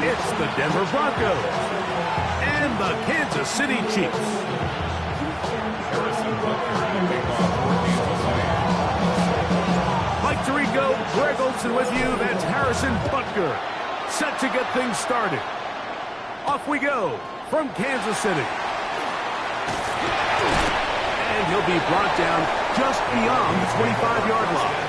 It's the Denver Broncos and the Kansas City Chiefs. Mike Tirico, Greg Olsen with you. That's Harrison Butker. Set to get things started. Off we go from Kansas City. And he'll be brought down just beyond the 25-yard line.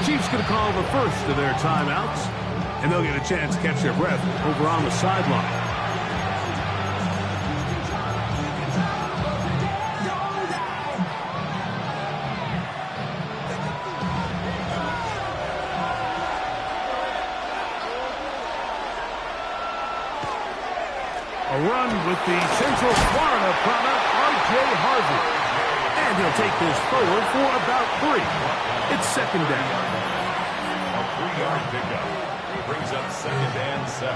Chiefs going to call the first of their timeouts, and they'll get a chance to catch their breath over on the sideline. A run with the Central Florida product, R.J. Harvey. And he'll take this forward for about 3. It's second down. A 3-yard pickup. Brings up second and 7.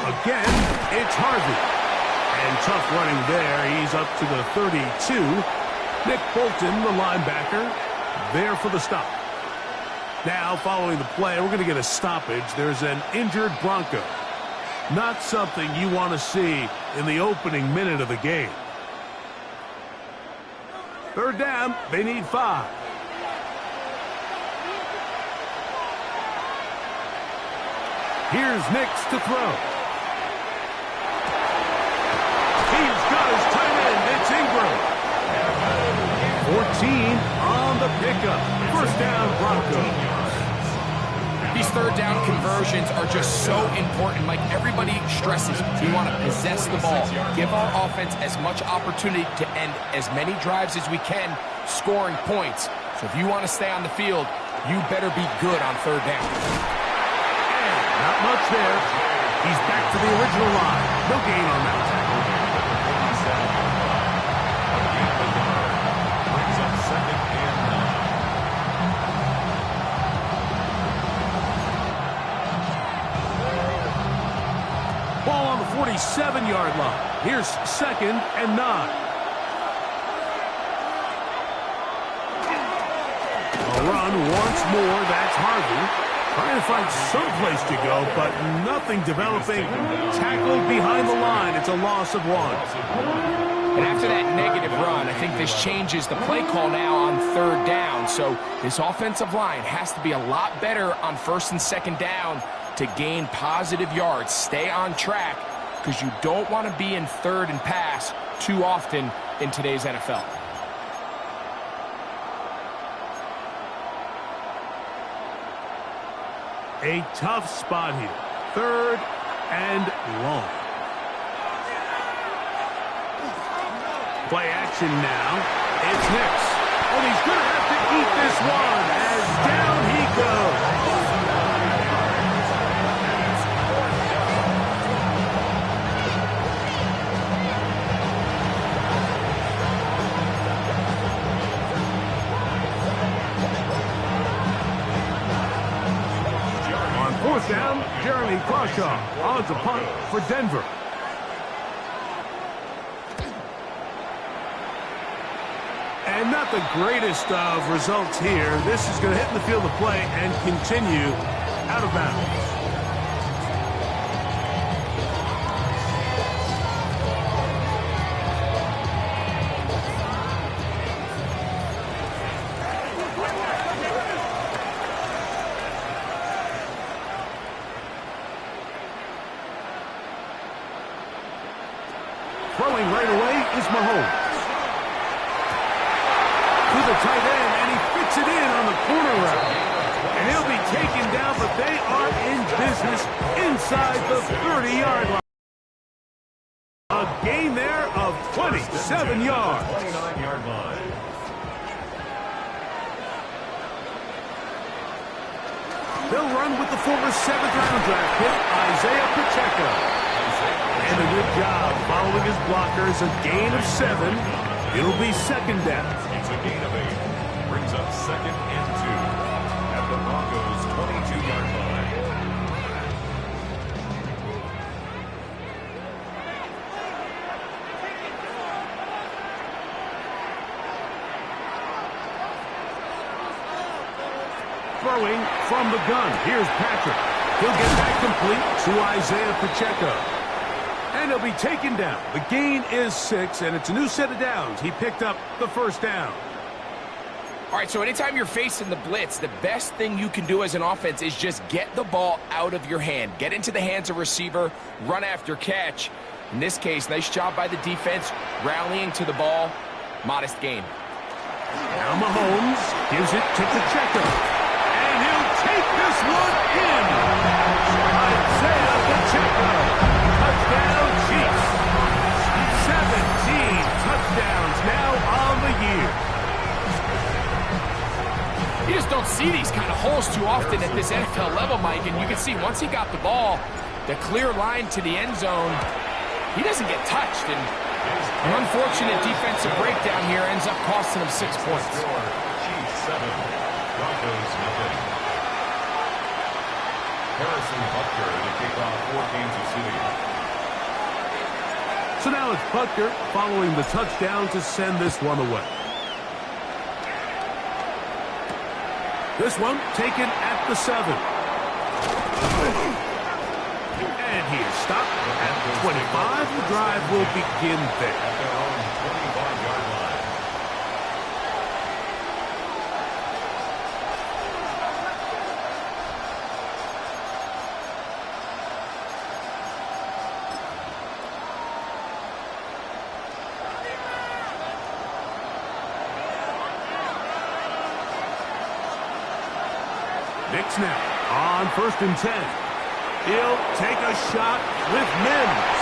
Again, it's Harvey. And tough running there. He's up to the 32. Nick Bolton, the linebacker, there for the stop. Now, following the play, we're going to get a stoppage. There's an injured Bronco. Not something you want to see in the opening minute of the game. Third down, they need 5. Here's Nix to throw. He's got his tight end. It's Ingram. 14 on the pickup. First down, Broncos. These third down conversions are just so important. Like everybody stresses, we want to possess the ball, give our offense as much opportunity to end as many drives as we can, scoring points. So if you want to stay on the field, you better be good on third down. And not much there. He's back to the original line. No gain on that tackle. Ball on the 47-yard line. Here's second and 9. A run once more. That's Harvey. Trying to find some place to go, but nothing developing. Tackled behind the line. It's a loss of 1. And after that negative run, I think this changes the play call now on third down. So this offensive line has to be a lot better on first and second down to gain positive yards. Stay on track because you don't want to be in third and pass too often in today's NFL. A tough spot here. Third and long. Play action now. It's Nix. And he's going to have to eat this one as down he goes. On fourth down, Jeremy Crawshaw on to punt for Denver. And not the greatest of results here. This is going to hit in the field of play and continue out of bounds. Throwing right away is Mahomes. To the tight end, and he fits it in on the corner route. And he'll be taken down, but they are in business inside the 30-yard line. A gain there of 27 yards. 29-yard line. They'll run with the former 7th-round draft pick, Isaiah job following his blockers. A gain of 7. It'll be second down. It's a gain of 8. Brings up second and 2 at the Broncos' 22-yard line. Throwing from the gun. Here's Patrick. He'll get that complete to Isaiah Pacheco. And he'll be taken down. The gain is 6, and it's a new set of downs. He picked up the first down. All right, so anytime you're facing the blitz, the best thing you can do as an offense is just get the ball out of your hand. Get into the hands of receiver, run after catch. In this case, nice job by the defense, rallying to the ball. Modest gain. Now Mahomes gives it to Pacheco. And he'll take this one in. Isaiah Pacheco. Touchdown, Chiefs. 17 touchdowns now on the year. You just don't see these kind of holes too often at this NFL level, Mike. And you can see once he got the ball, the clear line to the end zone, he doesn't get touched. And an unfortunate defensive breakdown here ends up costing him 6 points. Chiefs 7, Broncos nothing. Harrison Butker to kick off 4 games of City. So now it's Butker following the touchdown to send this one away. This one taken at the 7. And he is stopped at the 25. The drive will begin there. At their own 25-yard line. Knicks now on 1st and 10. He'll take a shot with Mims.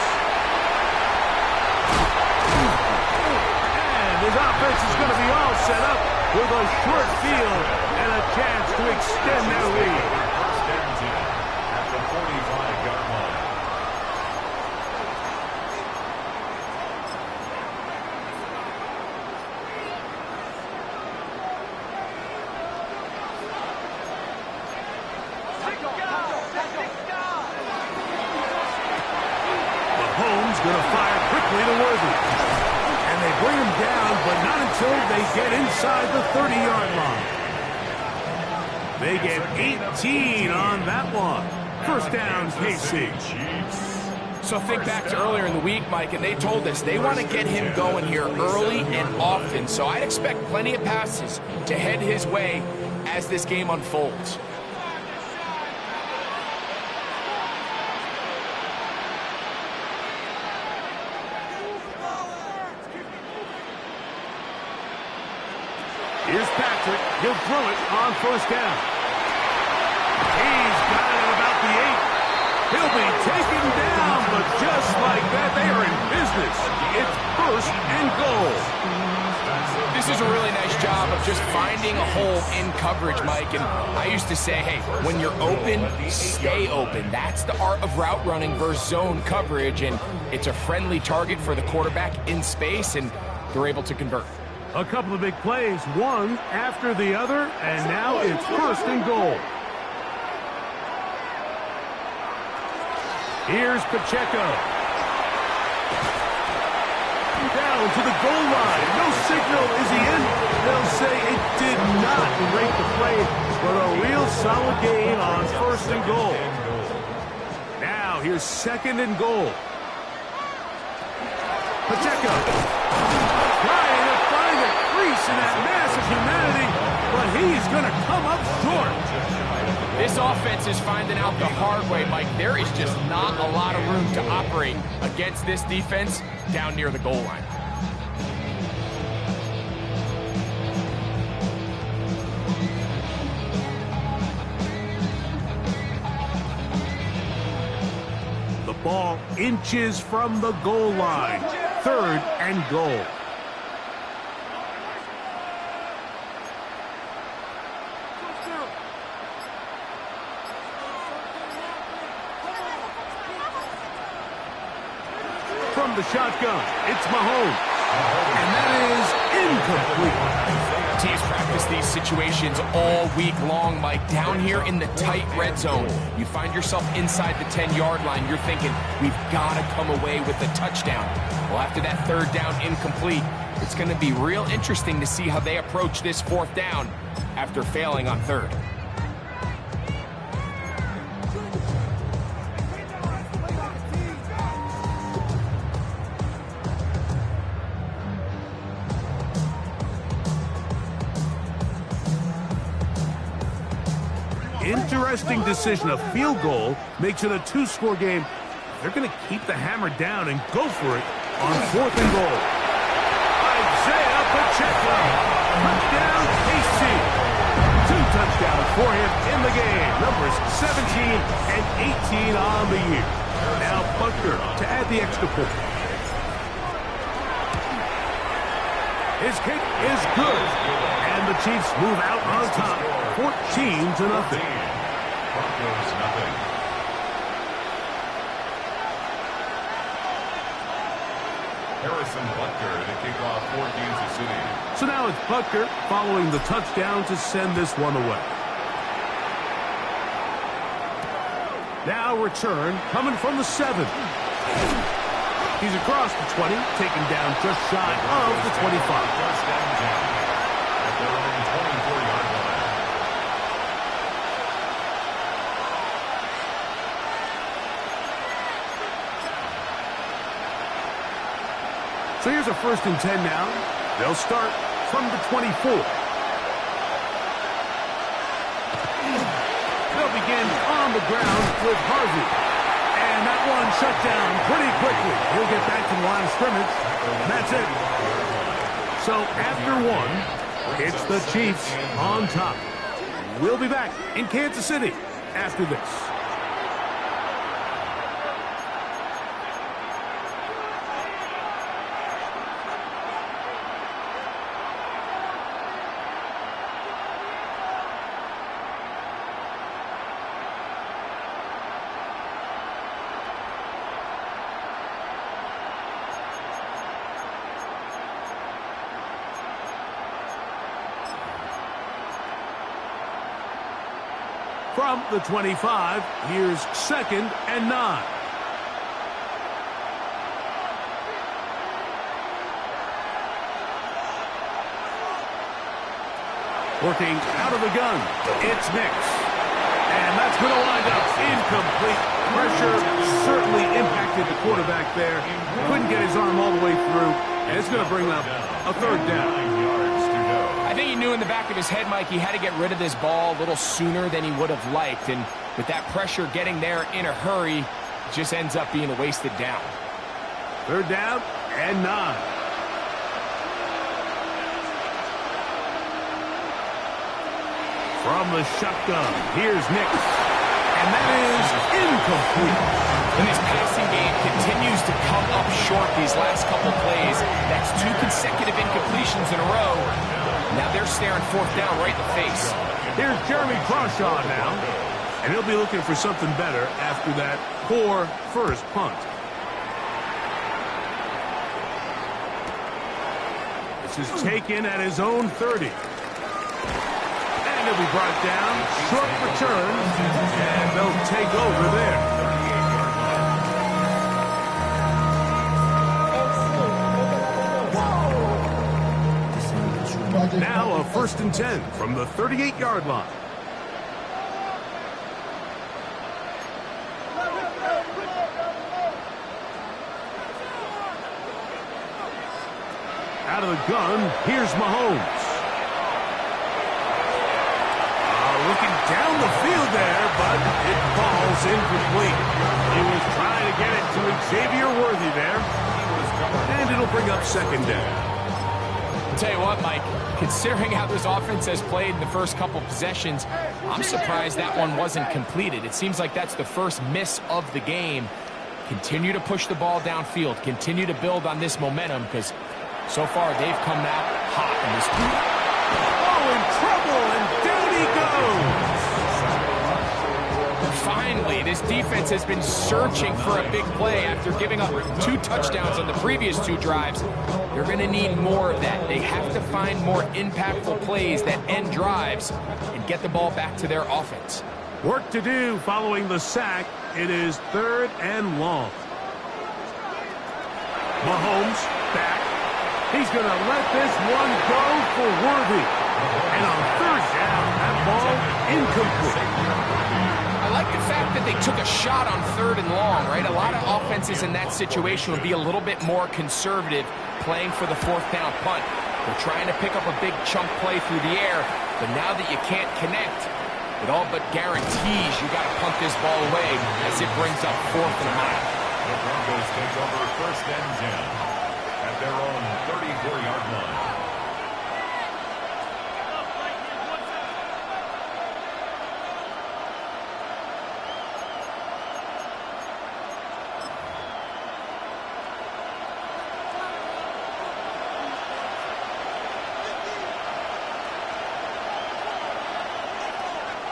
And his offense is going to be all set up with a short field and a chance to extend their lead. First down team at the 45-yard line. Going to fire quickly to Worthy. And they bring him down, but not until they get inside the 30-yard line. They get 18 on that one. First down, KC. So think back to earlier in the week, Mike, and they told us they want to get him going here early and often. So I'd expect plenty of passes to head his way as this game unfolds. Here's Patrick. He'll throw it on 1st down. He's got it about the 8. He'll be taken down, but just like that, they are in business. It's 1st and goal. This is a really nice job of just finding a hole in coverage, Mike. And I used to say, hey, when you're open, stay open. That's the art of route running versus zone coverage. And it's a friendly target for the quarterback in space, and they're able to convert. A couple of big plays, one after the other, and now it's 1st and goal. Here's Pacheco. Down to the goal line. No signal. Is he in? They'll say it did not break the play, but a real solid gain on 1st and goal. Now here's 2nd and goal. Pacheco. Trying to find a crease in that mass of humanity, but he's going to come up short. This offense is finding out the hard way, Mike. There is just not a lot of room to operate against this defense down near the goal line. The ball inches from the goal line. 3rd and goal. from the shotgun. It's Mahomes. And that is incomplete. Teams practice these situations all week long, Mike. Down here in the tight red zone, you find yourself inside the 10-yard line. You're thinking, we've got to come away with a touchdown. Well, after that third down incomplete, it's going to be real interesting to see how they approach this fourth down after failing on third. Interesting decision. A field goal makes it a two-score game. They're going to keep the hammer down and go for it on fourth and goal. Isaiah Pacheco. Touchdown, KC. 2 touchdowns for him in the game. Numbers 17 and 18 on the year. Now Butker to add the extra point. His kick is good. And the Chiefs move out on top. 14-0. Broncos, nothing. Harrison Butker to kick off for Kansas City. So now it's Butker following the touchdown to send this one away. Now return coming from the 7. He's across the 20, taken down just shy of the 25. First down at their own 24-yard line. So here's a 1st and 10 now. They'll start from the 24. They'll begin on the ground with Harvey. And that one shut down pretty quickly. He'll get back to the line of scrimmage. And that's it. So after one, it's the Chiefs on top. We'll be back in Kansas City after this. From the 25, here's 2nd and 9. Working out of the gun, it's Nix. And that's going to wind up incomplete. Pressure certainly impacted the quarterback there. Couldn't get his arm all the way through. And it's going to bring up a 3rd down. I think he knew in the back of his head, Mike, he had to get rid of this ball a little sooner than he would have liked. And with that pressure getting there in a hurry, it just ends up being a wasted down. 3rd down and 9. From the shotgun, here's Nix. And that is incomplete. And this passing game continues to come up short these last couple plays. That's 2 consecutive incompletions in a row. Now they're staring 4th down right in the face. Here's Jeremy Crawshaw now. And he'll be looking for something better after that poor first punt. This is taken at his own 30. And he'll be brought down. Short return. And they'll take over there. Now a 1st and 10 from the 38-yard line. Out of the gun, here's Mahomes. Looking down the field there, but it falls incomplete. He was trying to get it to Xavier Worthy there. And it'll bring up 2nd down. I'll tell you what, Mike, considering how this offense has played in the first couple possessions, I'm surprised that one wasn't completed. It seems like that's the first miss of the game. Continue to push the ball downfield. Continue to build on this momentum because so far they've come out hot in this game. Oh, in trouble, and down he goes. Finally, this defense has been searching for a big play after giving up 2 touchdowns on the previous 2 drives. They're going to need more of that. They have to find more impactful plays that end drives and get the ball back to their offense. Work to do following the sack. It is 3rd and long. Mahomes back. He's going to let this one go for Worthy. And on 3rd down, that ball incomplete. I like the fact that they took a shot on 3rd and long, right? A lot of offenses in that situation would be a little bit more conservative playing for the 4th down punt. They're trying to pick up a big chunk play through the air, but now that you can't connect, it all but guarantees you got to punt this ball away as it brings up 4th and a mile. The Broncos take over 1st and 10 at their own 34-yard line.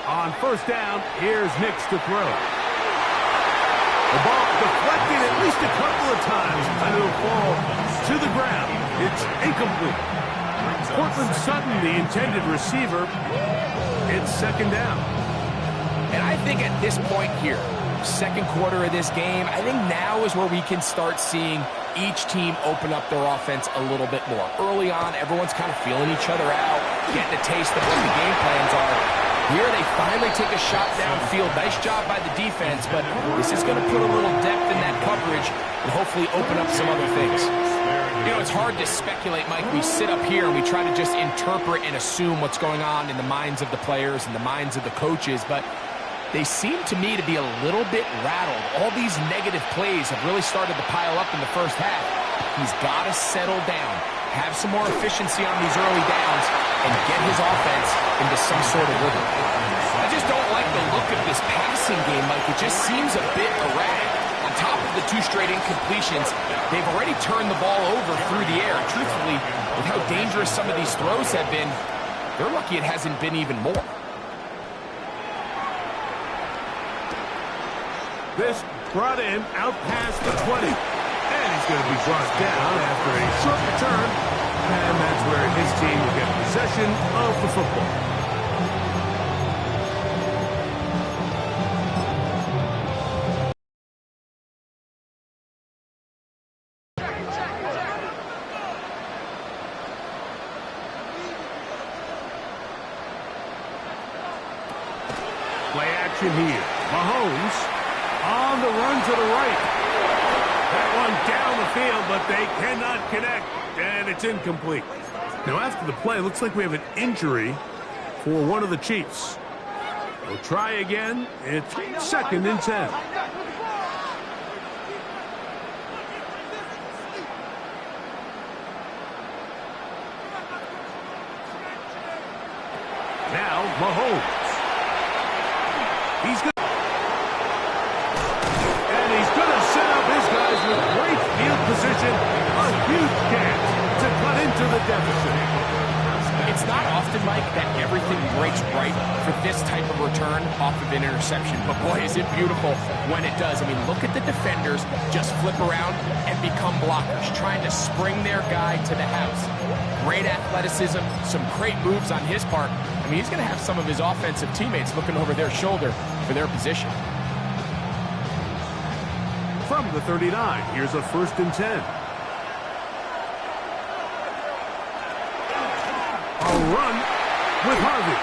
On 1st down, here's Nix to throw. The ball deflected at least a couple of times, and it'll fall to the ground. It's incomplete. Cortland Sutton, the intended receiver. It's 2nd down. And I think at this point here, 2nd quarter of this game, I think now is where we can start seeing each team open up their offense a little bit more. Early on, everyone's kind of feeling each other out, getting a taste of what the game plans are. Here they finally take a shot downfield. Nice job by the defense, but this is going to put a little depth in that coverage and hopefully open up some other things. You know, it's hard to speculate, Mike. We sit up here and we try to just interpret and assume what's going on in the minds of the players and the minds of the coaches, but they seem to me to be a little bit rattled. All these negative plays have really started to pile up in the first half. He's got to settle down, have some more efficiency on these early downs, and get his offense into some sort of rhythm. I just don't like the look of this passing game, Mike. It just seems a bit erratic. On top of the 2 straight incompletions, they've already turned the ball over through the air. Truthfully, with how dangerous some of these throws have been, they're lucky it hasn't been even more. This brought in out past the 20. And he's going to be brought down after a short return. And that's where his team will get possession of the football. Play action here. Mahomes on the run to the right. That one down the field, but they cannot connect, and it's incomplete. Now, after the play, looks like we have an injury for one of the Chiefs. We'll try again. It's 2nd and 10. Now, Mahomes. He's going to... And he's going to set up his guys with great field position. A huge chance to cut into the deficit. It's not often, Mike, that everything breaks right for this type of return off of an interception. But boy, is it beautiful when it does. I mean, look at the defenders just flip around and become blockers, trying to spring their guy to the house. Great athleticism, some great moves on his part. I mean, he's going to have some of his offensive teammates looking over their shoulder for their position. From the 39, here's a 1st and 10. A run with Harvey.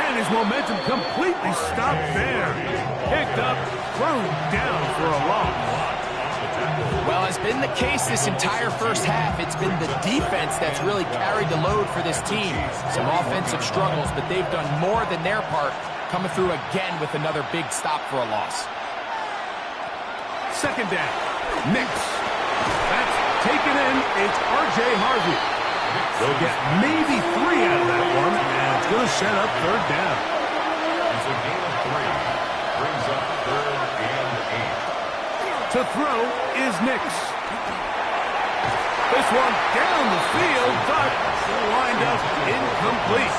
And his momentum completely stopped there. Picked up, thrown down for a loss. Well, has been the case this entire first half. It's been the defense that's really carried the load for this team. Some offensive struggles, but they've done more than their part, coming through again with another big stop for a loss. 2nd down. Nix. That's taken in. It's R.J. Harvey. They'll get maybe 3 out of that one, and it's going to set up 3rd down. It's a gain of 3. Brings up 3rd and 8. To throw is Nix. This one down the field, but will wind up incomplete.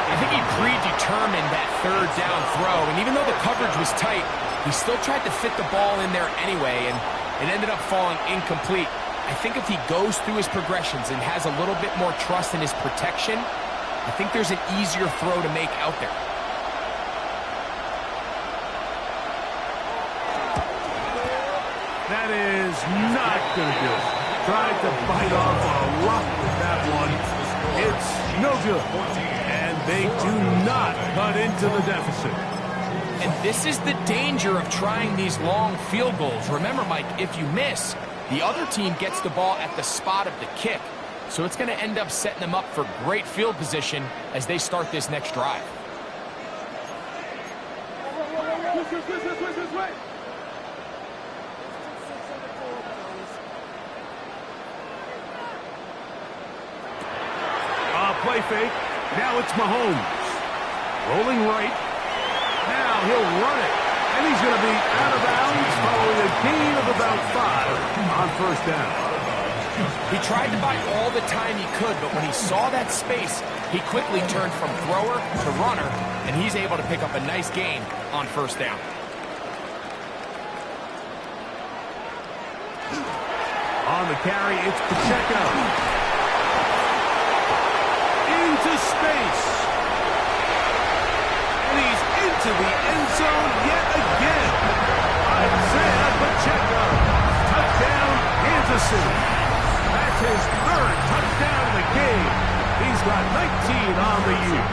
I think he predetermined that third down throw, and even though the coverage was tight, he still tried to fit the ball in there anyway, and it ended up falling incomplete. I think if he goes through his progressions and has a little bit more trust in his protection, I think there's an easier throw to make out there. That is not going to do it. Tried to bite off a rock with that one. It's no good. And they do not cut into the deficit. And this is the danger of trying these long field goals. Remember, Mike, if you miss, the other team gets the ball at the spot of the kick. So it's going to end up setting them up for great field position as they start this next drive. Play fake. Now it's Mahomes. Rolling right. Now he'll run it. And he's going to be out of bounds following a gain of about 5 on first down. He tried to buy all the time he could, but when he saw that space, he quickly turned from thrower to runner, and he's able to pick up a nice gain on first down. On the carry, it's Pacheco. Into space. And he's into the end zone yet again. Isaiah Pacheco. Touchdown, Kansas City. That's his 3rd touchdown of the game. He's got 19 on the year.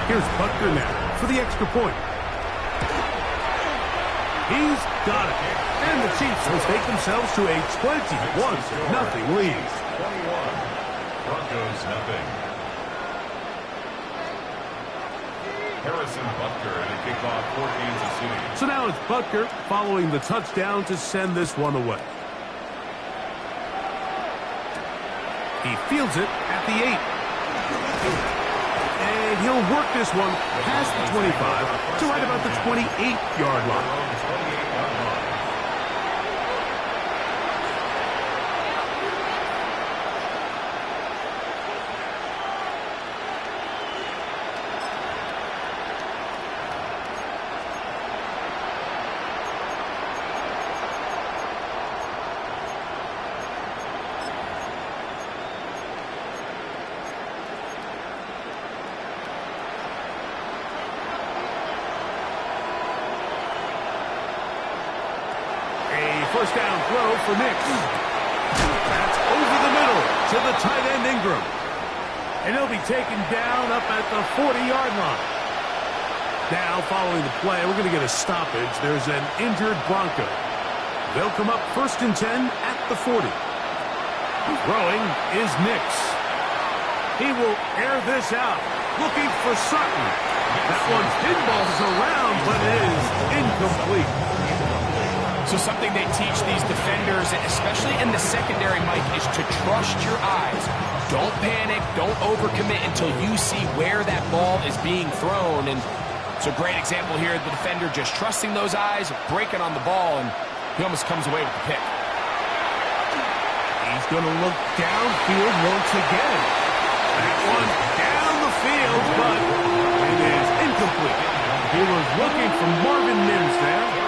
Here's Butker now for the extra point. He's got it. And the Chiefs will take themselves to a 21-0 lead. 21. Broncos nothing. Harrison Butker and a kickoff for Kansas City. So now it's Butker following the touchdown to send this one away. He fields it at the 8. And he'll work this one past the 25 to right about the 28-yard line. First down throw for Nix. That's over the middle to the tight end Ingram. And he'll be taken down up at the 40-yard line. Now, following the play, we're going to get a stoppage. There's an injured Bronco. They'll come up 1st and 10 at the 40. Throwing is Nix. He will air this out, looking for Sutton. That one pinballs around, but it is incomplete. So something they teach these defenders, especially in the secondary, Mike, is to trust your eyes. Don't panic, don't overcommit until you see where that ball is being thrown. And it's a great example here, the defender just trusting those eyes, breaking on the ball, and he almost comes away with the pick. He's going to look downfield once again. That one down the field, but it is incomplete. He was looking for Marvin Mims there.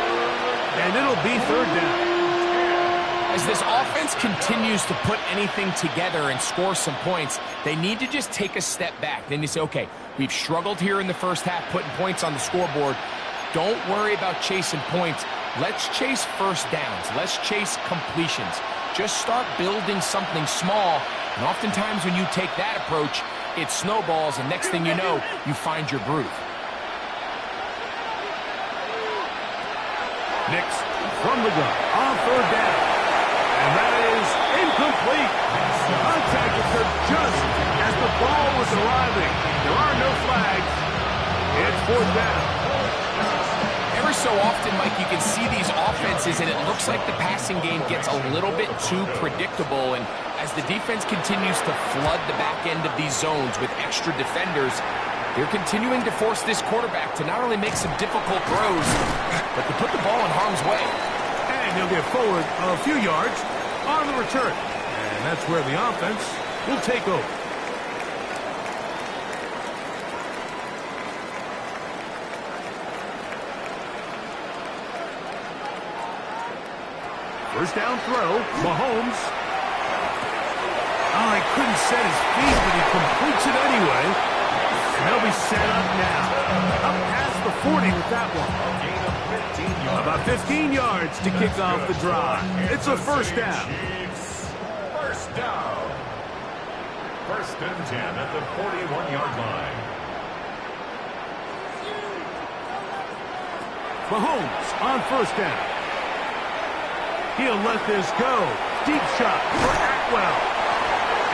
And it'll be 3rd down. As this offense continues to put anything together and score some points, they need to just take a step back. Then you say, okay, we've struggled here in the first half, putting points on the scoreboard. Don't worry about chasing points. Let's chase first downs. Let's chase completions. Just start building something small. And oftentimes when you take that approach, it snowballs, and next thing you know, you find your groove. Nix from the gun on 3rd down. And that is incomplete. Contact occurred just as the ball was arriving. There are no flags. It's 4th down. Every so often, Mike, you can see these offenses, and it looks like the passing game gets a little bit too predictable. And as the defense continues to flood the back end of these zones with extra defenders, they're continuing to force this quarterback to not only make some difficult throws, but to put the ball in harm's way. And he'll get forward a few yards on the return. And And that's where the offense will take over. First down throw, Mahomes. Oh, he couldn't set his feet, but he completes it anyway. And they'll be set up now. Up past the 40 with that one. About 15 yards to kick off the drive. It's a first down. First down. First and 10 at the 41-yard line. Mahomes on first down. He'll let this go. Deep shot for Atwell.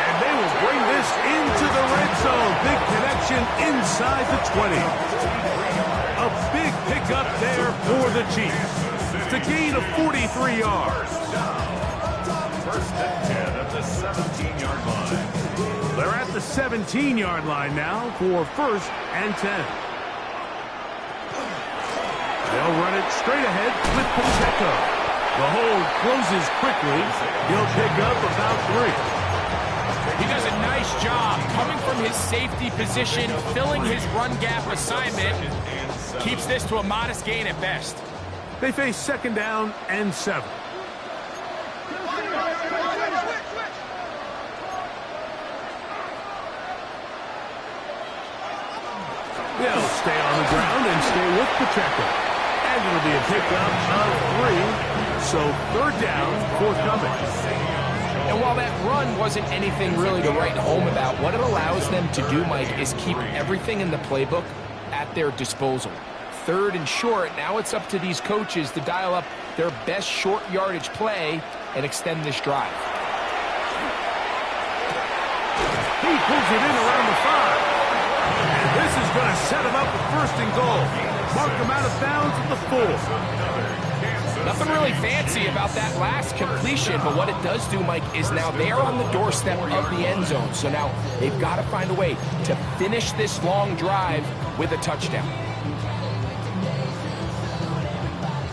And they will bring this into the red zone. Big connection inside the 20. A big pickup there for the Chiefs. It's a gain of 43 yards. First and 10 at the 17-yard line. They're at the 17-yard line now for first and 10. They'll run it straight ahead with Pacheco. The hold closes quickly. He'll pick up about 3. He does a nice job coming from his safety position, filling his run gap assignment. Keeps this to a modest gain at best. They face second down and 7. They'll stay on the ground and stay with Pacheco. And it'll be a pickup of 3. So third down forthcoming. And while that run wasn't anything really to write home about, what it allows them to do, Mike, is keep everything in the playbook at their disposal. Third and short, now it's up to these coaches to dial up their best short yardage play and extend this drive. He pulls it in around the 5. And this is going to set him up with first and goal. Mark him out of bounds at the 4. Nothing really fancy about that last completion, but what it does do, Mike, is now they're on the doorstep of the end zone. So now they've got to find a way to finish this long drive with a touchdown.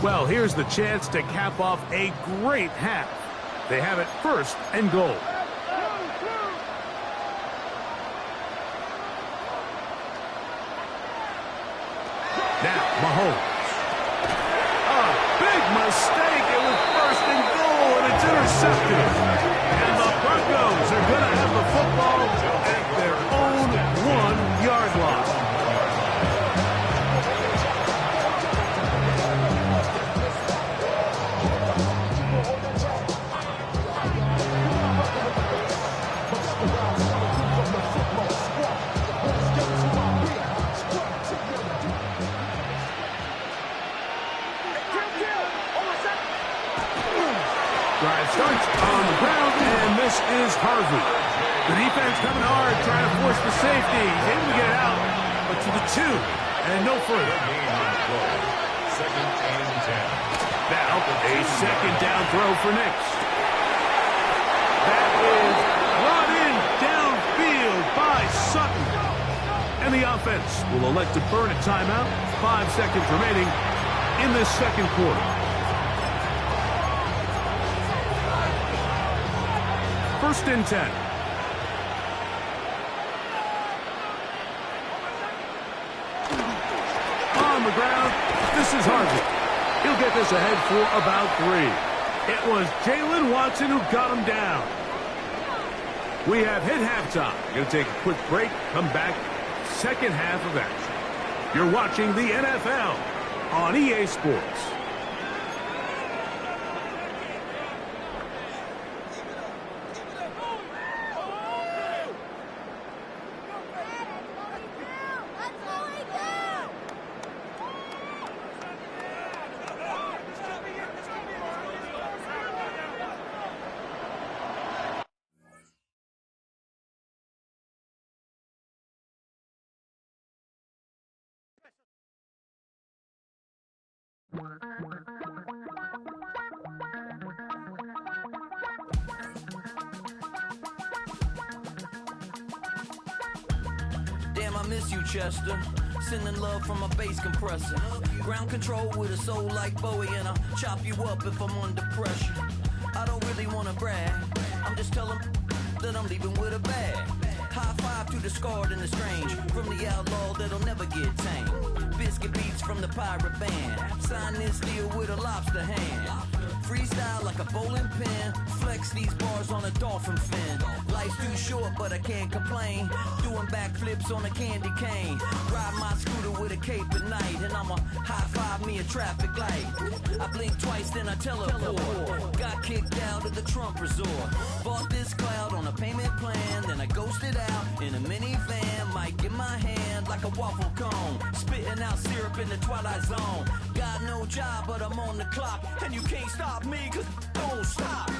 Well, here's the chance to cap off a great half. They have it first and goal. Now, Mahomes. Mistake. It was first and goal, and it's intercepted. And the Broncos are going to have the football at their own 1-yard line. Drive starts on the ground, and this is Harvey. The defense coming hard, trying to force the safety. He's able to get it out, but to the 2, and no further. Second and 10. Now, a second down throw for next. That is brought in downfield by Sutton. And the offense will elect to burn a timeout. 5 seconds remaining in this second quarter. First and 10. On the ground, this is Harvey. He'll get this ahead for about 3. It was Jalen Watson who got him down. We have hit halftime. Going to take a quick break, come back, second half of action. You're watching the NFL on EA Sports. Damn, I miss you, Chester. Sending love from a bass compressor. Ground control with a soul like Bowie, and I'll chop you up if I'm under pressure. I don't really want to brag. I'm just tell them that I'm leaving with a bag. High five to the scarred and the strange, from the outlaw that'll never get tamed. Biscuit beats from the pirate band, sign this deal with a lobster hand. Freestyle like a bowling pin, flex these bars on a dolphin fin. Life's too short but I can't complain, doing backflips on a candy cane. Ride my scooter with a cape at night, and I'ma high five me a traffic light. I blink twice then I teleport, got kicked out of the Trump resort. Bought this cloud on a payment plan, then I ghosted out in a minivan. Mic in my hand like a waffle cone, spitting out syrup in the twilight zone. Got no job but I'm on the clock, and you can't stop me cause don't stop.